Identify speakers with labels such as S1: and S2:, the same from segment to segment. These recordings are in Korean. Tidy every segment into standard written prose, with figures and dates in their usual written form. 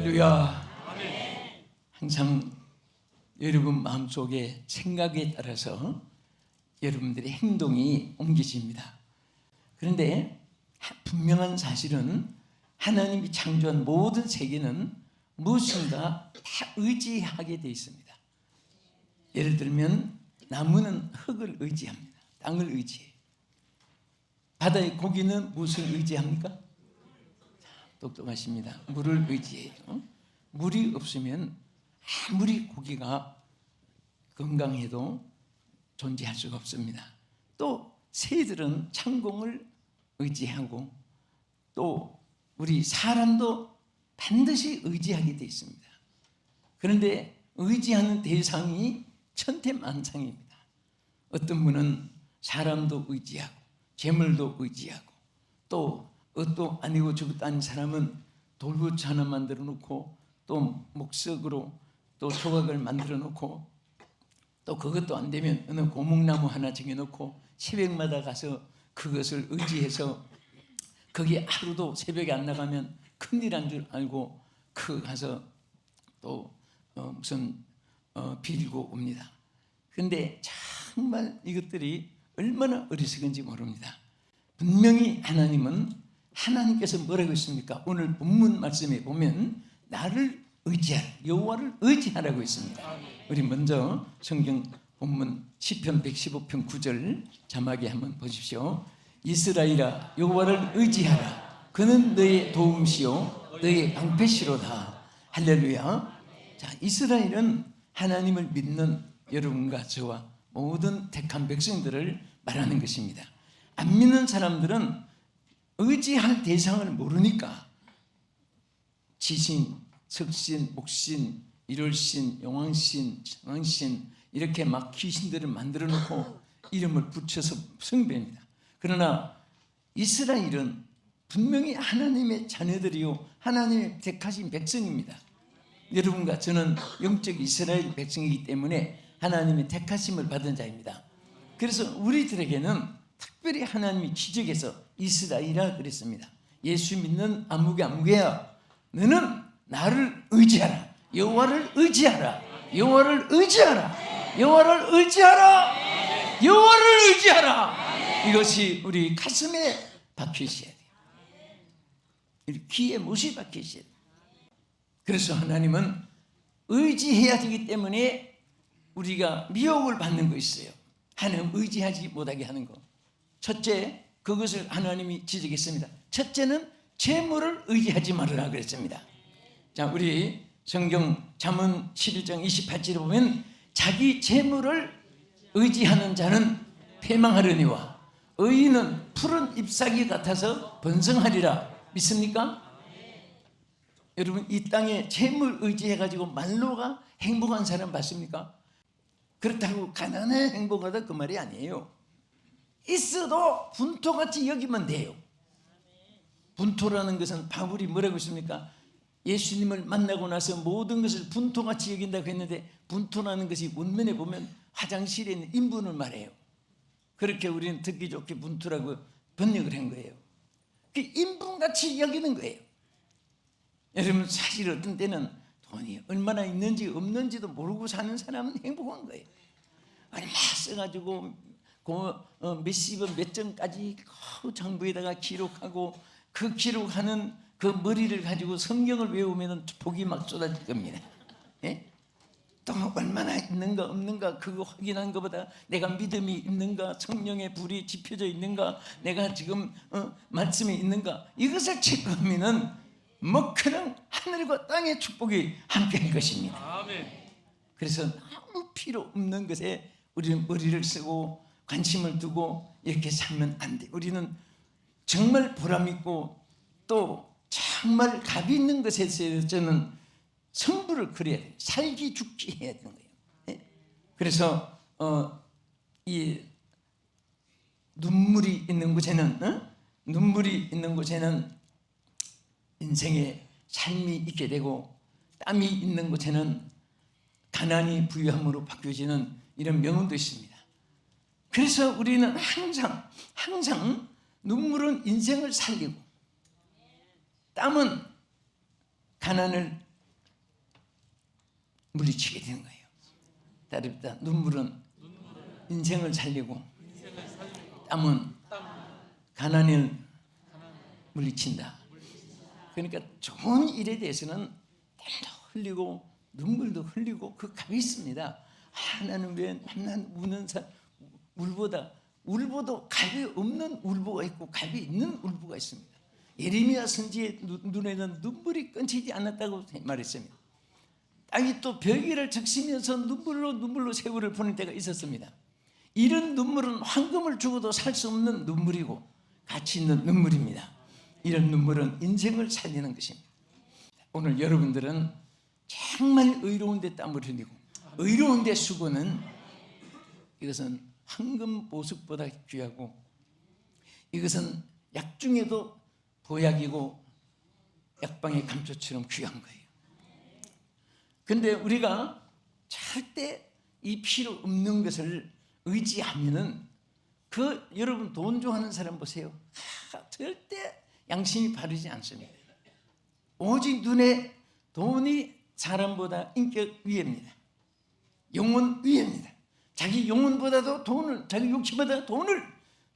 S1: 할렐루야. 항상 여러분 마음속에 생각에 따라서 여러분들의 행동이 옮겨집니다. 그런데 분명한 사실은 하나님이 창조한 모든 세계는 무엇인가 다 의지하게 되어 있습니다. 예를 들면 나무는 흙을 의지합니다. 땅을 의지해요. 바다의 고기는 무엇을 의지합니까? 똑똑하십니다. 물을 의지해요. 물이 없으면 아무리 고기가 건강해도 존재할 수가 없습니다. 또 새들은 창공을 의지하고 또 우리 사람도 반드시 의지하게 되어 있습니다. 그런데 의지하는 대상이 천태만상입니다. 어떤 분은 사람도 의지하고 재물도 의지하고 또 옷도 아니고 저것도 아닌 사람은 돌부처 하나 만들어 놓고 또 목석으로 또 조각을 만들어 놓고 또 그것도 안 되면 어느 고목나무 하나 정해놓고 새벽마다 가서 그것을 의지해서 거기 하루도 새벽에 안 나가면 큰일 한 줄 알고 그 가서 또 빌고 옵니다. 그런데 정말 이것들이 얼마나 어리석은지 모릅니다. 분명히 하나님께서 뭐라고 했습니까? 오늘 본문 말씀에 보면 나를 의지하라, 여호와를 의지하라고 했습니다. 우리 먼저 성경 본문 시편 115편 9절 자막에 한번 보십시오. 이스라엘아 여호와를 의지하라. 그는 너의 도움시요 너의 방패시로다. 할렐루야. 자, 이스라엘은 하나님을 믿는 여러분과 저와 모든 택한 백성들을 말하는 것입니다. 안 믿는 사람들은 의지할 대상을 모르니까 지신, 석신, 목신, 일월신, 용왕신, 정왕신 이렇게 막 귀신들을 만들어 놓고 이름을 붙여서 숭배합니다. 그러나 이스라엘은 분명히 하나님의 자녀들이요 하나님의 택하신 백성입니다. 여러분과 저는 영적 이스라엘 백성이기 때문에 하나님의 택하심을 받은 자입니다. 그래서 우리들에게는 특별히 하나님이 지적해서 이스라엘이라 그랬습니다. 예수 믿는 아무개야 너는 나를 의지하라. 여호와를 의지하라. 여호와를 의지하라. 여호와를 의지하라. 여호와를 의지하라. 이것이 우리 가슴에 박혀 있어야 돼요. 귀에 못이 박혀 있어야 돼요. 그래서 하나님은 의지해야 되기 때문에 우리가 미혹을 받는 거 있어요. 하나님 의지하지 못하게 하는 거. 첫째, 그것을 하나님이 지적했습니다. 첫째는 재물을 의지하지 말으라 그랬습니다. 자, 우리 성경 잠언 11장 28절에 보면 자기 재물을 의지하는 자는 패망하려니와 의인은 푸른 잎사귀 같아서 번성하리라. 믿습니까? 여러분 이 땅에 재물 의지해가지고 말로가 행복한 사람 봤습니까? 그렇다고 가난해 행복하다 그 말이 아니에요. 있어도 분토같이 여기면 돼요. 분토라는 것은 바울이 뭐라고 했습니까? 예수님을 만나고 나서 모든 것을 분토같이 여긴다고 했는데 분토라는 것이 원문에 보면 화장실에 있는 인분을 말해요. 그렇게 우리는 듣기 좋게 분토라고 번역을 한 거예요. 그 인분같이 여기는 거예요. 여러분 사실 어떤 때는 돈이 얼마나 있는지 없는지도 모르고 사는 사람은 행복한 거예요. 얼마 써가지고 몇십원 몇 점까지 장부에다가 기록하고 그 기록하는 그 머리를 가지고 성경을 외우면 복이 막 쏟아질 겁니다. 예? 또 얼마나 있는가 없는가 그거 확인한 것보다 내가 믿음이 있는가 성령의 불이 지펴져 있는가 내가 지금 말씀이 있는가 이것을 체크하면은 뭐 그냥 하늘과 땅의 축복이 함께할 것입니다. 아멘. 그래서 아무 필요 없는 것에 우리는 머리를 쓰고 관심을 두고 이렇게 살면 안 돼. 우리는 정말 보람 있고 또 정말 값이 있는 것에 저는 성부를 그려야 돼요. 살기 죽기 해야 되는 거예요. 네? 그래서 이 눈물이 있는 곳에는 인생의 삶이 있게 되고 땀이 있는 곳에는 가난이 부유함으로 바뀌어지는 이런 명언도 있습니다. 그래서 우리는 항상 눈물은 인생을 살리고 땀은 가난을 물리치게 되는 거예요. 다릅니다. 눈물은 인생을 살리고 땀은 가난을 물리친다. 그러니까 좋은 일에 대해서는 땀도 흘리고 눈물도 흘리고 그 값이 있습니다. 나는 왜 만난 우는 사람, 울보도 값이 없는 울보가 있고 값이 있는 울보가 있습니다. 예레미야 선지의 눈에는 눈물이 끊이지 않았다고 말했습니다. 땅이 또 벽위를 적시면서 눈물로 세월을 보낼 때가 있었습니다. 이런 눈물은 황금을 주고도 살 수 없는 눈물이고 가치 있는 눈물입니다. 이런 눈물은 인생을 살리는 것입니다. 오늘 여러분들은 정말 의로운 데 땀을 흘리고 의로운 데 수고는 이것은 황금 보석보다 귀하고 이것은 약 중에도 보약이고 약방의 감초처럼 귀한 거예요. 그런데 우리가 절대 이 필요 없는 것을 의지하면은 여러분 돈 좋아하는 사람 보세요. 절대 양심이 바르지 않습니다. 오직 눈에 돈이 사람보다 인격 위입니다. 영혼 위입니다. 자기 영혼보다도 돈을, 자기 욕심보다 돈을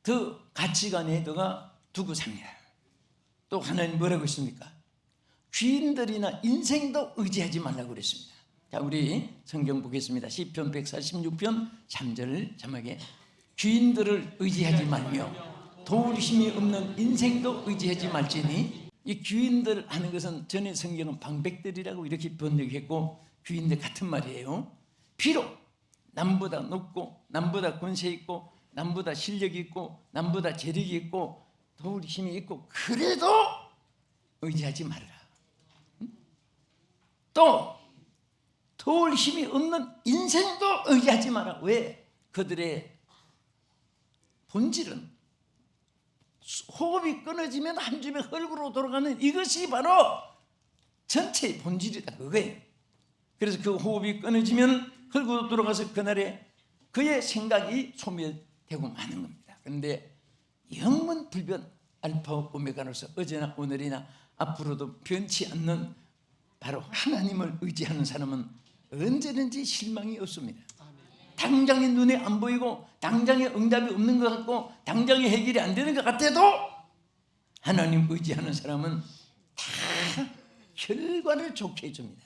S1: 더 가치관에다가 두고 삽니다. 또 하나님 뭐라고 했습니까? 귀인들이나 인생도 의지하지 말라고 그랬습니다. 자, 우리 성경 보겠습니다. 시편 146편 3절 자막에 귀인들을 의지하지 말며 도울 힘이 없는 인생도 의지하지 말지니. 이 귀인들 하는 것은 전에 성경은 방백들이라고 이렇게 번역했고 귀인들 같은 말이에요. 비록 남보다 높고 남보다 권세 있고 남보다 실력이 있고 남보다 재력이 있고 도울 힘이 있고 그래도 의지하지 말아라. 또 도울 힘이 없는 인생도 의지하지 마라. 왜? 그들의 본질은 호흡이 끊어지면 한 줌의 흙으로 돌아가는 이것이 바로 전체의 본질이다 그거예요. 그래서 그 호흡이 끊어지면 흙으로 돌아가서 그날에 그의 생각이 소멸되고 마는 겁니다. 그런데 영원 불변 알파 오메가로서 어제나 오늘이나 앞으로도 변치 않는 바로 하나님을 의지하는 사람은 언제든지 실망이 없습니다. 당장의 눈에 안 보이고 당장의 응답이 없는 것 같고 당장의 해결이 안 되는 것 같아도 하나님 의지하는 사람은 다 결과를 좋게 해줍니다.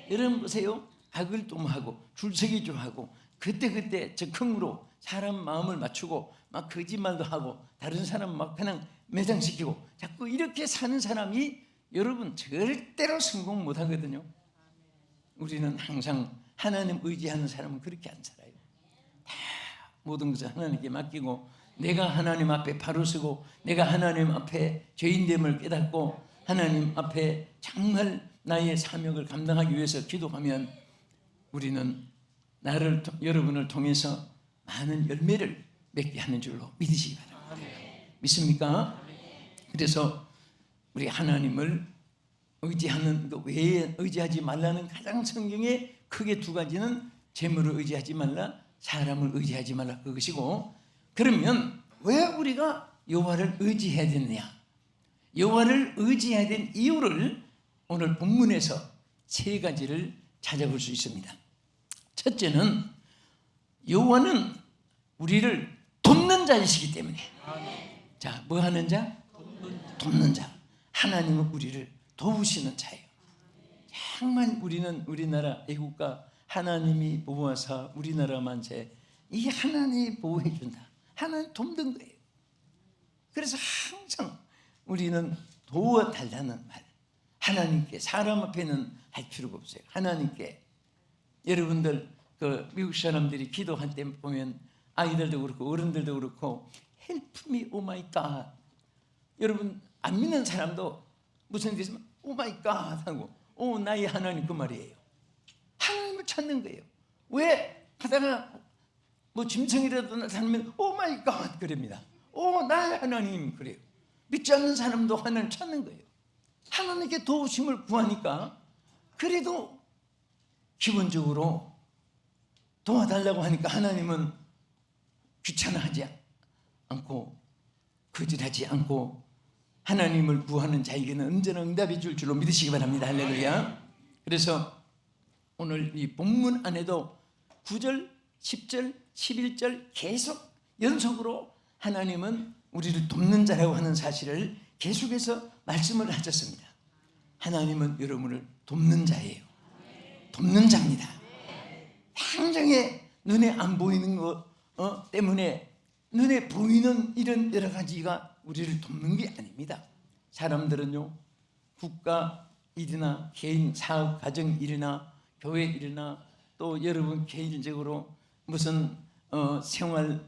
S1: 여러분 보세요. 악을 도모하고 줄서기 좋아하고 그때 적흥으로 사람 마음을 맞추고 막 거짓말도 하고 다른 사람 막 그냥 매장시키고 자꾸 이렇게 사는 사람이 여러분 절대로 성공 못하거든요. 우리는 항상 하나님 의지하는 사람은 그렇게 안 살아요. 다 모든 것을 하나님께 맡기고 내가 하나님 앞에 바로 서고 내가 하나님 앞에 죄인됨을 깨닫고 하나님 앞에 정말 나의 사명을 감당하기 위해서 기도하면 우리는 여러분을 통해서 많은 열매를 맺게 하는 줄로 믿으시기 바랍니다. 믿습니까? 그래서 우리 하나님을 의지하는 것 외에 의지하지 말라는 가장 성경에 크게 두 가지는 재물을 의지하지 말라, 사람을 의지하지 말라 그것이고, 그러면 왜 우리가 여호와를 의지해야 되느냐? 여호와를 의지해야 된 이유를 오늘 본문에서 세 가지를 찾아볼 수 있습니다. 첫째는 여호와는 우리를 돕는 자이시기 때문에. 자, 뭐 하는 자? 돕는 자. 하나님은 우리를 도우시는 자예요. 정말 우리는 우리나라 애국가 하나님이 보호하사 우리나라 만세, 이 하나님이 보호해 준다. 하나님 돕는 거예요. 그래서 항상 우리는 도와달라는 말, 하나님께, 사람 앞에는 할 필요가 없어요. 하나님께. 여러분들 그 미국 사람들이 기도할 때 보면 아이들도 그렇고 어른들도 그렇고 Help me, oh my God. 여러분 안 믿는 사람도 무슨 일이 있으면 Oh my God 하고 나의 하나님 그 말이에요. 하나님을 찾는 거예요. 왜? 하다가 뭐 짐승이라도 나타나면 Oh my God 그럽니다. 나의 하나님 그래요. 믿지 않는 사람도 하나님을 찾는 거예요. 하나님께 도우심을 구하니까 그래도 기본적으로 도와달라고 하니까 하나님은 귀찮아하지 않고 거절하지 않고 하나님을 구하는 자에게는 언제나 응답해 줄 줄로 믿으시기 바랍니다. 할렐루야. 그래서 오늘 이 본문 안에도 9절, 10절, 11절 계속 연속으로 하나님은 우리를 돕는 자라고 하는 사실을 계속해서 말씀을 하셨습니다. 하나님은 여러분을 돕는 자예요. 돕는 자입니다. 당장에 눈에 안 보이는 것 때문에 눈에 보이는 이런 여러 가지가 우리를 돕는 게 아닙니다. 사람들은요, 국가 일이나 개인 사업, 가정 일이나 교회 일이나 또 여러분 개인적으로 무슨 생활에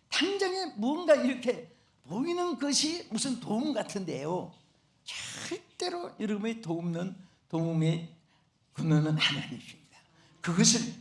S1: 당장에 무언가 이렇게 보이는 것이 무슨 도움 같은데요, 절대로 여러분의 도움의 근원은 하나님입니다. 그것을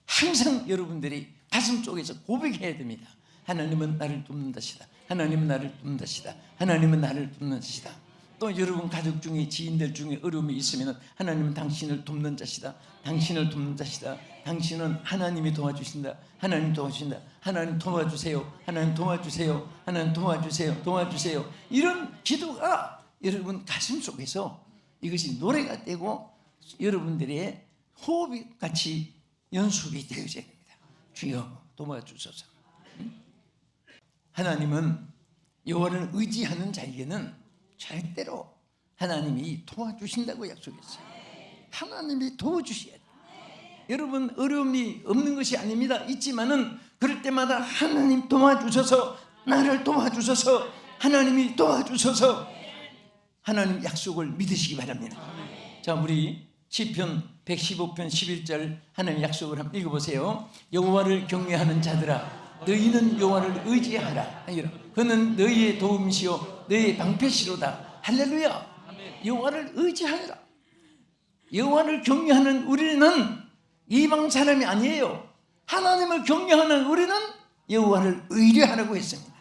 S1: 항상 여러분들이 가슴 속에서 고백해야 됩니다. 하나님은 나를 돕는다시다. 하나님은 나를 돕는다시다. 하나님은 나를 돕는다시다. 또 여러분 가족 중에 지인들 중에 어려움이 있으면 하나님은 당신을 돕는 자시다. 당신을 돕는 자시다. 당신은 하나님이 도와주신다. 하나님 도와주신다. 하나님 도와주세요. 하나님 도와주세요. 하나님 도와주세요. 도와주세요. 이런 기도가 여러분 가슴 속에서 이것이 노래가 되고 여러분들의 호흡이 같이 연속이 되어져야 됩니다. 주여 도와주소서. 하나님은 여호와를 의지하는 자에게는 절대로 하나님이 도와주신다고 약속했어요. 하나님이 도와주셔야 돼요. 여러분 어려움이 없는 것이 아닙니다. 있지만은 그럴 때마다 하나님 도와주셔서, 나를 도와주셔서, 하나님이 도와주셔서, 하나님 약속을 믿으시기 바랍니다. 자, 우리 시편 115편 11절 하나님 약속을 한번 읽어보세요. 여호와를 경외하는 자들아, 너희는 여호와를 의지하라. 그는 너희의 도움이시요 너희의 방패시로다. 할렐루야. 여호와를 의지하라. 여호와를 경외하는 우리는 이방 사람이 아니에요. 하나님을 경외하는 우리는 여호와를 의뢰하라고 했습니다.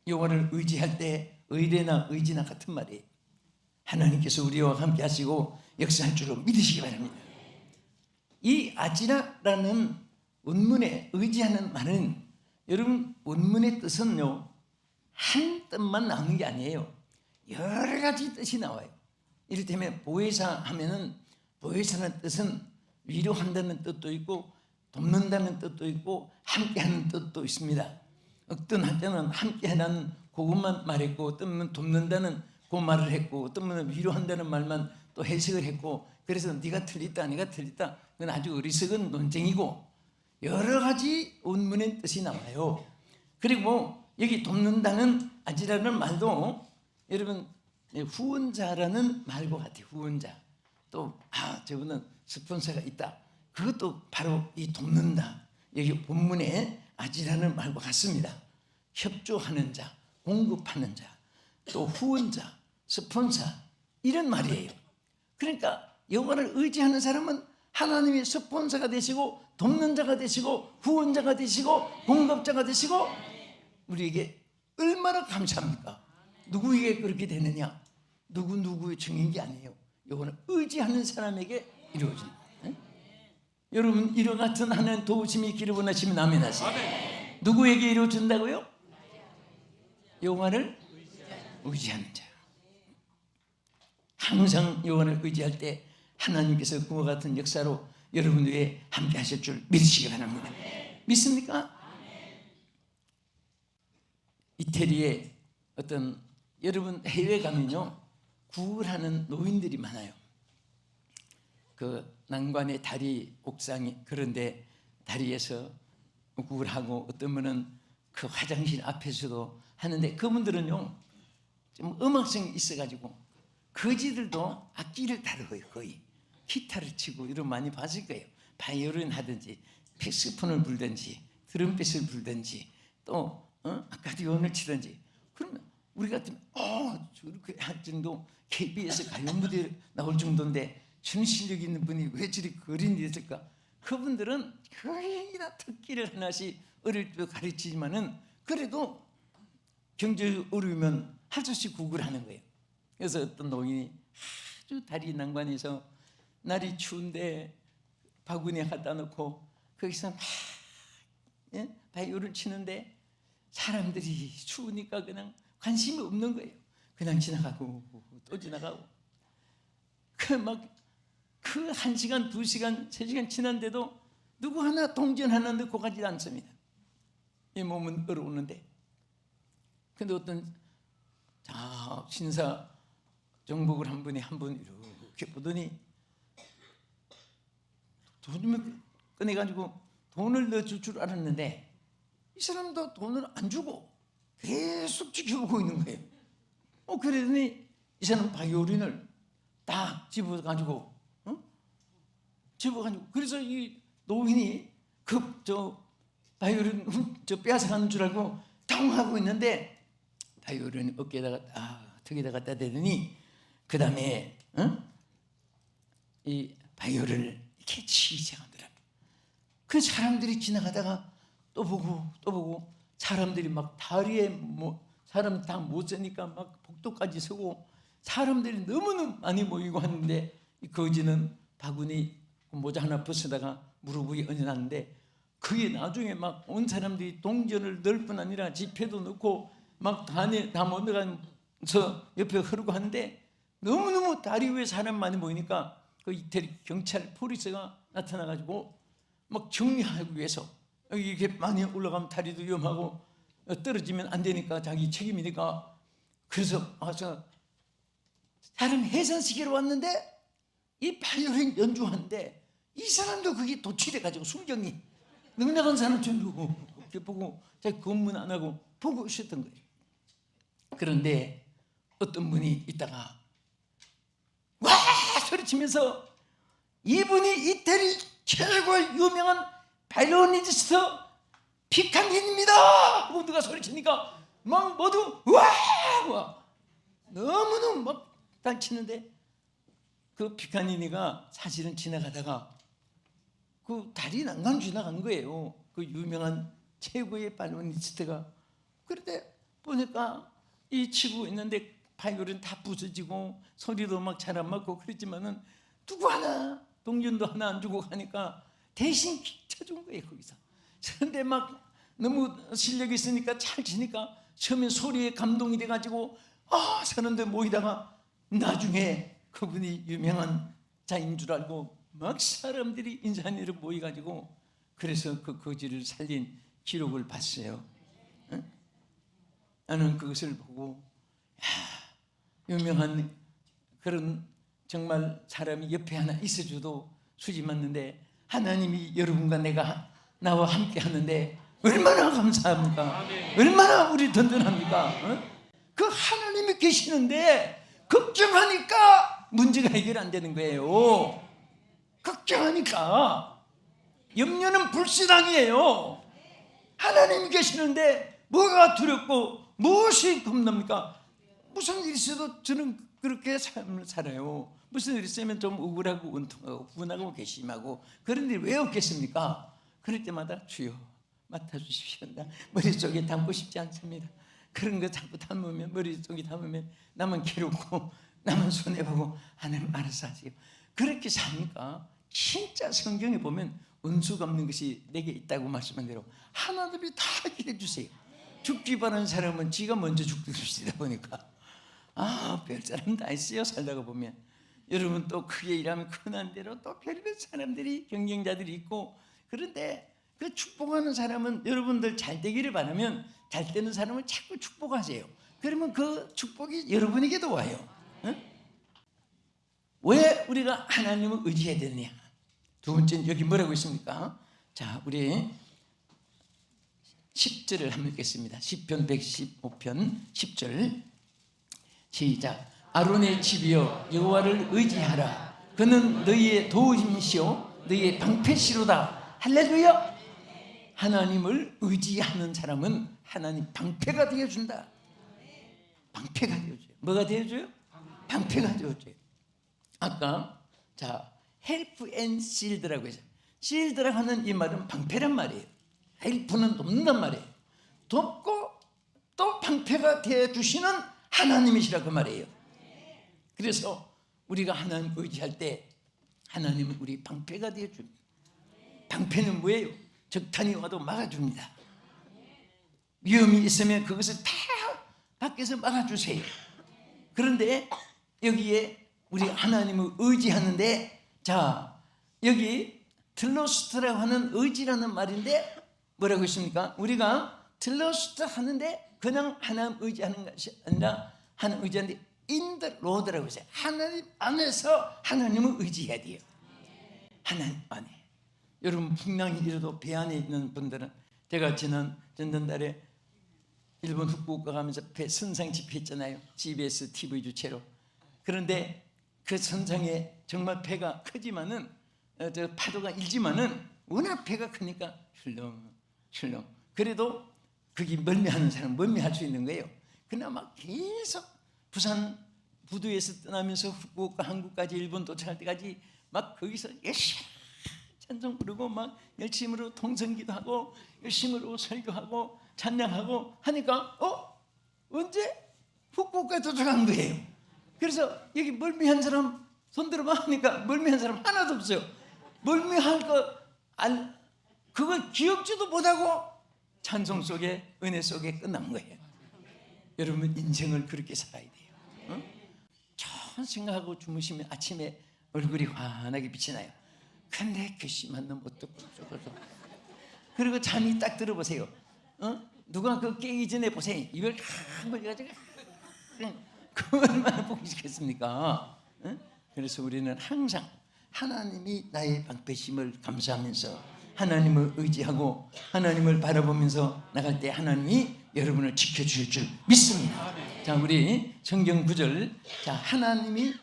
S1: 여호와를 의지할 때 의뢰나 의지나 같은 말이에요. 하나님께서 우리와 함께 하시고 역사할 줄로 믿으시기 바랍니다. 이 아지라라는 원문에 의지하는 말은, 여러분 원문의 뜻은요, 한 뜻만 나오는 게 아니에요. 여러 가지 뜻이 나와요. 이를테면 보혜사 하면은, 보혜사는 뜻은 위로한다는 뜻도 있고 돕는다는 뜻도 있고 함께하는 뜻도 있습니다. 어떤 한때는 함께하는 그것만 말했고, 어떤 분은 돕는다는 그 말을 했고, 어떤 분은 위로한다는 말만 또 해석을 했고, 그래서 네가 틀렸다 네가 틀렸다, 그건 아주 어리석은 논쟁이고 여러 가지 원문의 뜻이 나와요. 그리고 여기 돕는다는 아지라는 말도 여러분 후원자라는 말과 같아요. 후원자. 또 저분은 스폰서가 있다, 그것도 바로 이 돕는다, 여기 본문에 아지라는 말과 같습니다. 협조하는 자, 공급하는 자, 또 후원자, 스폰서, 이런 말이에요. 그러니까 여호와를 의지하는 사람은 하나님이 스폰서가 되시고 돕는 자가 되시고 후원자가 되시고 공급자가 되시고, 우리에게 얼마나 감사합니까? 누구에게 그렇게 되느냐? 누구의 증인 게 아니에요. 여호와를 의지하는 사람에게 이루어진다. 네? 여러분 이와 같은 하나님 도우심이 있기를 원하시면 아멘 하세요. 누구에게 이루어진다고요? 여호와를 의지하는 자. 항상 여호와를 의지할 때 하나님께서 그와 같은 역사로 여러분 위에 함께 하실 줄 믿으시기 바랍니다. 믿습니까? 이태리에 어떤, 여러분 해외 가면요 구걸하는 노인들이 많아요. 그 난관의 다리 옥상이, 그런데 다리에서 구걸하고, 어떤 분은 그 화장실 앞에서도 하는데, 그분들은요 좀 음악성이 있어가지고 거지들도 악기를 다루어요. 거의 기타를 치고 이런 많이 봤을 거예요. 바이올린 하든지 색소폰을 불든지 트럼펫을 불든지 또 아카디온을 치든지. 그러면 우리 같으면 저렇게 할 정도, KBS 가요 무대에 나올 정도인데 전 실력 있는 분이 왜 저리 거린이 됐을까? 그분들은 거의 다 특기를 하나씩 어릴 때 가르치지만은 그래도 경제 어려우면 할 수 없이 구걸을 하는 거예요. 그래서 어떤 노인이 아주 다리 난관에서 날이 추운데 바구니에 갖다 놓고 거기서 막 바이올을 치는데 사람들이 추우니까 그냥 관심이 없는 거예요. 그냥 지나가고 또 지나가고, 그 그 1시간, 2시간, 3시간 지난데도 누구 하나 동전 하나 넣고 가지 않습니다. 이 몸은 얼어오는데. 근데 어떤 신사 정복을 한 분이 한 분 이렇게 보더니 돈을 꺼내가지고 돈을 넣어줄 줄 알았는데 이 사람도 돈을 안 주고 계속 지켜보고 있는 거예요. 그러더니 이 사람 바이올린을 딱 집어가지고 그래서 이 노인이 바이올린 빼앗아가는 줄 알고 당황하고 있는데 바이올린 어깨에다가 턱에다가 갖다 대더니 그 다음에 이 바이올린을 이렇게 치기 시작하더라고요. 그 사람들이 지나가다가 또 보고 사람들이 막 다리에 사람 다 못 서니까 막 복도까지 서고 사람들이 너무너무 많이 모이고 하는데 이 거지는 바구니 모자 하나 벗어다가 무릎 위에 얹어놨는데 그게 나중에 막 온 사람들이 동전을 넣을 뿐 아니라 지폐도 넣고 막 다 못 넣어서 옆에 흐르고 하는데 너무너무 다리 위에 사람 많이 모이니까 그 이태리 경찰 포리스가 나타나가지고 막 정리하기 위해서 여기 이렇게 많이 올라가면 다리도 위험하고 떨어지면 안 되니까 자기 책임이니까 그래서 와서 사람 해산시키러 왔는데 이 바이올린 연주하는데 이 사람도 그게 도취돼가지고 순경이 능력한 사람처럼 이렇게 보고 자기 검문 안 하고 보고 있었던 거예요. 그런데 어떤 분이 있다가 와 소리치면서 이분이 이태리 최고의 유명한 바이올리니스트 피칸니입니다 하고 누가 소리치니까 막 모두 와 너무너무 막 단치는데 그 피칸니니가 사실은 지나가다가 그 다리 난간 지나간 거예요. 그 유명한 최고의 바이올리니스트가. 그런데 보니까 이 치고 있는데 바이올린 다 부서지고 소리도 막 잘 안 맞고 그랬지만은 누구 하나 동전도 하나 안 주고 가니까 대신 쳐준 거예요 거기서. 그런데 막 너무 실력이 있으니까 잘 치니까 처음에 소리에 감동이 돼가지고 사람들 모이다가 나중에 그분이 유명한 자인 줄 알고 막 사람들이 인산이로 모여가지고 그래서 그 거지를 살린 기록을 봤어요. 응? 나는 그것을 보고 유명한 그런 정말 사람이 옆에 하나 있어줘도 수지 맞는데 하나님이 여러분과 나와 함께 하는데 얼마나 감사합니까? 얼마나 우리 든든합니까? 그 하나님이 계시는데 걱정하니까 문제가 해결 안 되는 거예요. 걱정하니까 염려는 불신앙이에요. 하나님이 계시는데 뭐가 두렵고 무엇이 겁납니까? 무슨 일이 있어도 저는 그렇게 삶을 살아요. 무슨 일이 있으면 좀 우울하고 원통하고 분하고 괘씸하고 그런 일이 왜 없겠습니까? 그럴 때마다 주여 맡아주십시오. 나 머릿속에 담고 싶지 않습니다. 그런 거 자꾸 담으면 머릿속에 담으면 나만 괴롭고 나만 손해보고 하나님 알아서 하세요. 그렇게 사니까 진짜 성경에 보면 은수가 없는 것이 내게 있다고 말씀한 대로 하나님이 다 해결해 주세요. 죽기 바라는 사람은 지가 먼저 죽듯이다 보니까 별사람 다 있어요. 살다가 보면 여러분 또 크게 일하면 큰한 대로 또 별별 사람들이 경쟁자들이 있고 그런데 그 축복하는 사람은 여러분들 잘 되기를 바라면 잘 되는 사람을 자꾸 축복하세요. 그러면 그 축복이 여러분에게도 와요. 응? 왜 우리가 하나님을 의지해야 되느냐? 두 번째는 여기 뭐라고 있습니까? 자, 우리 10절을 한번 읽겠습니다. 시편 115편 10절 시작. 아론의 집이여 여호와를 의지하라. 그는 너희의 도우심이시오 너희의 방패시로다. 할렐루야. 하나님을 의지하는 사람은 하나님 방패가 되어준다. 방패가 되어줘요. 뭐가 되어줘요? 방패가 되어줘요. 아까 help and shield라고 해서 shield라고 하는 이 말은 방패란 말이에요. help는 돕는단 말이에요. 돕고 또 방패가 되어주시는 하나님이시라 그 말이에요. 그래서 우리가 하나님 의지할 때 하나님은 우리 방패가 되어줍니다. 방패는 뭐예요? 적탄이 와도 막아줍니다. 위험이 있으면 그것을 다 밖에서 막아주세요. 그런데 여기에 우리 하나님을 의지하는데 자, 여기 트러스트라고 하는 의지라는 말인데 뭐라고 했습니까? 우리가 트러스트 하는데 그냥 하나님 의지하는 것이 아니라 하나님 의지하는데 in the Lord라고 했어요. 하나님 안에서 하나님을 의지해야 돼요. 하나님 안에. 여러분 풍랑이 일어도 배 안에 있는 분들은, 제가 전달에 일본 후쿠오카 가면서 배 선상 집회했잖아요. GBS TV 주최로. 그런데 그 선상에 정말 배가 크지만은 저 파도가 일지만은 워낙 배가 크니까 출렁출렁. 그래도 거기 멀미하는 사람은 멀미할 수 있는 거예요. 그나마 계속 부산 부두에서 떠나면서 후쿠오카 한국까지 일본 도착할 때까지 막 거기서 열심히 찬송 부르고 막 열심으로 통성기도 하고 열심으로 설교하고 찬양하고 하니까 언제 후쿠오카에 도착한 거예요. 그래서 여기 멀미한 사람 손 들어봐 하니까 멀미한 사람 하나도 없어요. 멀미할 거 그걸 기억지도 못하고 찬송 속에 은혜 속에 끝난 거예요. 여러분 인생을 그렇게 살아야 돼요. 전 생각하고 주무시면 아침에 얼굴이 환하게 빛이 나요. 근데 괘씸한 놈 어떡하고 저거서. 그리고 잠이 딱 들어보세요. 누가 그 깨기 전에 보세요. 입을 탁 벌려가지고 그 얼마나 보기 좋겠습니까? 그래서 우리는 항상 하나님이 나의 방패심을 감사하면서 하나님을 의지하고 하나님을 바라보면서 나갈 때 하나님이 여러분을 지켜주실 줄 믿습니다. 자, 우리 성경 구절, 자, 하나님이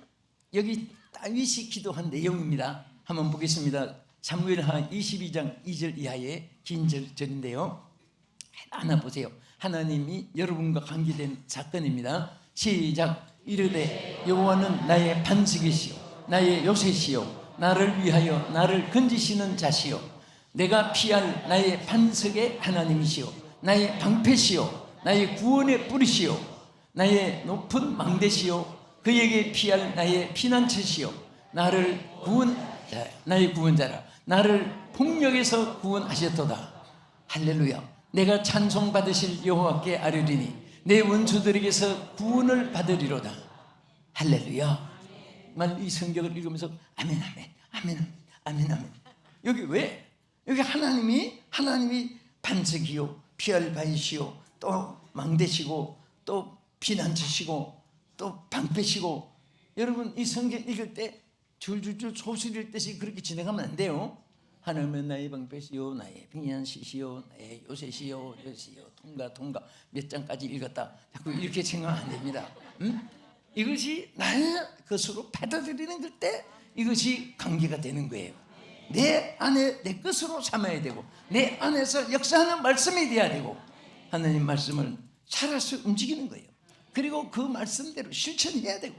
S1: 여기 다윗이 기도한 내용입니다. 한번 보겠습니다. 사무엘하 22장 2절 이하의 긴 절인데요. 하나 보세요. 하나님이 여러분과 관계된 사건입니다. 시작. 이르되 여호와는 나의 반석이시요 나의 요새시요 나를 위하여 나를 건지시는 자시요 내가 피할 나의 반석의 하나님이시요 나의 방패시요 나의 구원의 뿌리시요 나의 높은 망대시요 그에게 피할 나의 피난처시요 나의 구원자라 나를 폭력에서 구원하셨도다. 할렐루야. 내가 찬송받으실 여호와께 아뢰리니 내 원수들에게서 구원을 받으리로다. 할렐루야. 이 성경을 읽으면서 아멘 아멘 아멘 아멘 아멘. 여기 왜? 여기 하나님이 반석이요 피할 바위시요 또 망대시고 또 피난처시고 또 방패시고. 여러분 이 성경 읽을 때 줄줄줄 소설 읽듯이 그렇게 진행하면 안 돼요. 하나님은 나의 방패시요 나의 피난처시요 나의 요새시요 통과 몇 장까지 읽었다 자꾸 이렇게 생각하면 안 됩니다. 이것이 나의 것으로 받아들이는 때 이것이 관계가 되는 거예요. 내 안에 내 것으로 삼아야 되고 내 안에서 역사하는 말씀이 돼야 되고 하나님 말씀을 살아서 움직이는 거예요. 그리고 그 말씀대로 실천해야 되고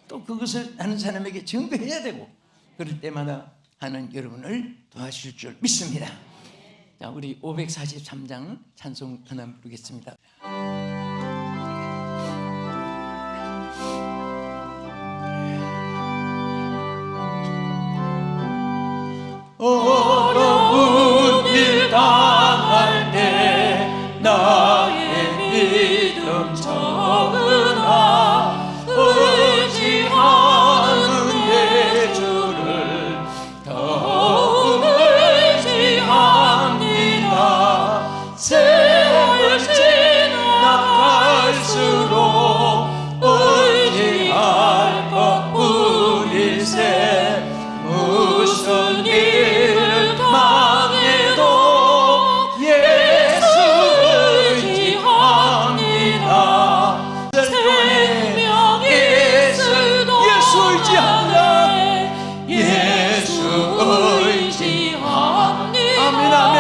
S1: 또 그것을 다른 사람에게 증거해야 되고 그럴 때마다 하나님 여러분을 도와주실 줄 믿습니다. 자, 우리 543장 찬송 하나 부르겠습니다. 어려운 일 당할 때 나의 믿음 적으나 의지하는 내 주를 더욱 의지합니다. 세월 지나갈수록 의지할 것뿐일세 무슨 일을 당해도 예수 의지합니다. 생명 예수도 예수 의지합니다. 아멘 아멘.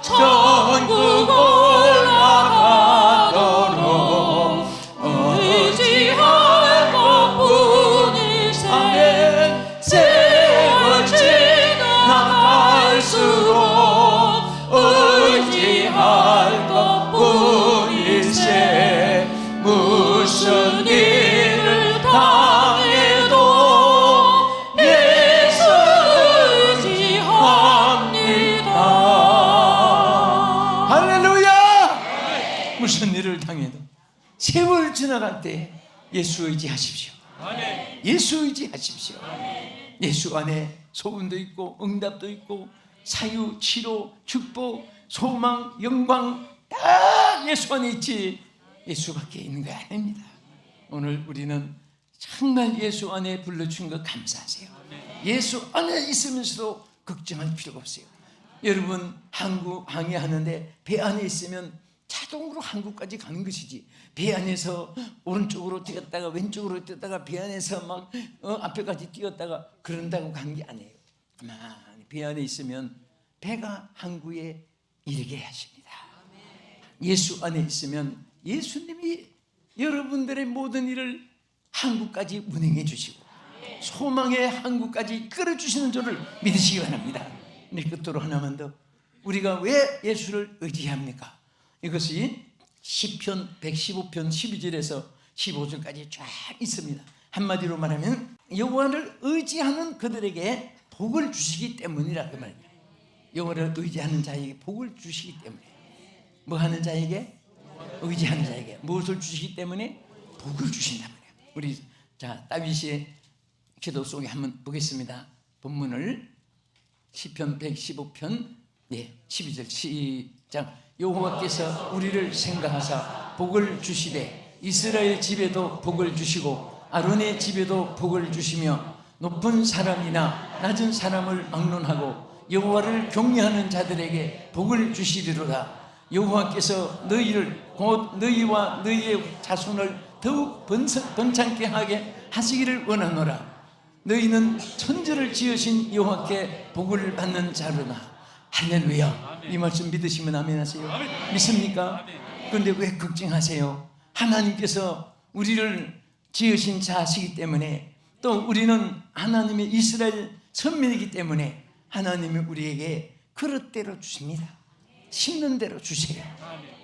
S1: 전국 올라가도록 의지할 것뿐일세. 아멘. 세월 지나갈수록 의지할 것뿐일세. 무슨 일을 당해도 예수 의지합니다. 할렐루야. 무슨 일을 당해도 세월 지나갈 때 예수 의지하십시오. 예수 의지하십시오. 예수 안에 소원도 있고 응답도 있고 사유, 치료, 축복, 소망, 영광 다 예수 안에 있지 예수밖에 있는 거 아닙니다. 오늘 우리는 정말 예수 안에 불러준 거 감사하세요. 예수 안에 있으면서도 걱정할 필요가 없어요. 여러분 항해하는데 배 안에 있으면 자동으로 한국까지 가는 것이지, 배 안에서 오른쪽으로 뛰었다가 왼쪽으로 뛰었다가 배 안에서 막 앞에까지 뛰었다가 그런다고 간 게 아니에요. 가만히 배 안에 있으면 배가 항구에 이르게 하십니다. 예수 안에 있으면 예수님이 여러분들의 모든 일을 항구까지 운행해 주시고 소망의 항구까지 끌어주시는 줄을 믿으시기 바랍니다. 끝으로 하나만 더, 우리가 왜 예수를 의지합니까? 이것이 시편 115편 12절에서 15절까지 쫙 있습니다. 한마디로 말하면 여호와를 의지하는 그들에게 복을 주시기 때문이라 그 말입니다. 여호와를 의지하는 자에게 복을 주시기 때문에, 뭐 하는 자에게? 의지하는 자에게 무엇을 주시기 때문에? 복을 주신단 말이에요. 우리 다윗의 기도 속에 한번 보겠습니다. 본문을 시편 115편 12절 시작. 여호와께서 우리를 생각하사 복을 주시되 이스라엘 집에도 복을 주시고 아론의 집에도 복을 주시며 높은 사람이나 낮은 사람을 막론하고 여호와를 경외하는 자들에게 복을 주시리로다. 여호와께서 너희를 곧 너희와 너희의 자손을 더욱 번창케 하게 하시기를 원하노라. 너희는 천지를 지으신 여호와께 복을 받는 자로다. 할렐루야. 이 말씀 믿으시면 아멘 하세요. 믿습니까? 그런데 왜 걱정하세요? 하나님께서 우리를 지으신 자시기 때문에, 또 우리는 하나님의 이스라엘 선민이기 때문에 하나님이 우리에게 그릇대로 주십니다. 심는 대로 주세요.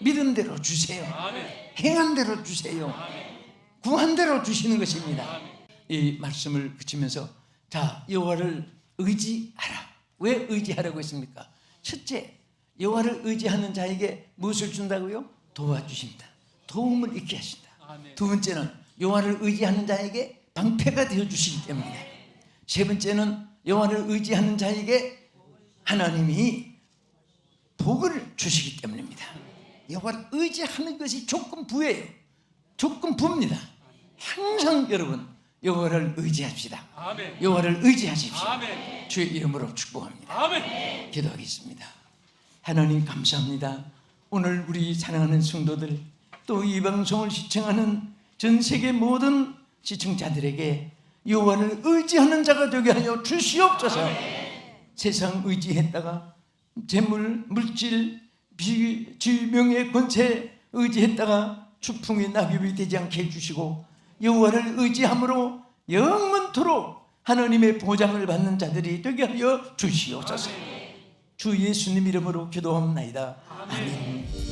S1: 믿은 대로 주세요. 행한 대로 주세요. 구한 대로 주시는 것입니다. 이 말씀을 그치면서 여호와를 의지하라. 왜 의지하라고 했습니까? 첫째, 여호와를 의지하는 자에게 무엇을 준다고요? 도와주십니다. 도움을 있게 하신다. 두 번째는 여호와를 의지하는 자에게 방패가 되어주시기 때문이다. 세 번째는 여호와를 의지하는 자에게 하나님이 복을 주시기 때문입니다. 여호와를 의지하는 것이 조건부예요. 조건부입니다. 항상 여러분 여호와를 의지합시다. 여호와를 의지하십시오. 주의 이름으로 축복합니다. 기도하겠습니다. 하나님 감사합니다. 오늘 우리 사랑하는 성도들, 또 이 방송을 시청하는 전 세계 모든 시청자들에게 여호와를 의지하는 자가 되게 하여 주시옵소서. 세상 의지했다가 재물, 물질, 지명의 권세 의지했다가 추풍의 낙엽이 되지 않게 해주시고, 여호와를 의지함으로 영원토록 하나님의 보장을 받는 자들이 되게 하여 주시옵소서. 주 예수님 이름으로 기도합나이다. 아멘.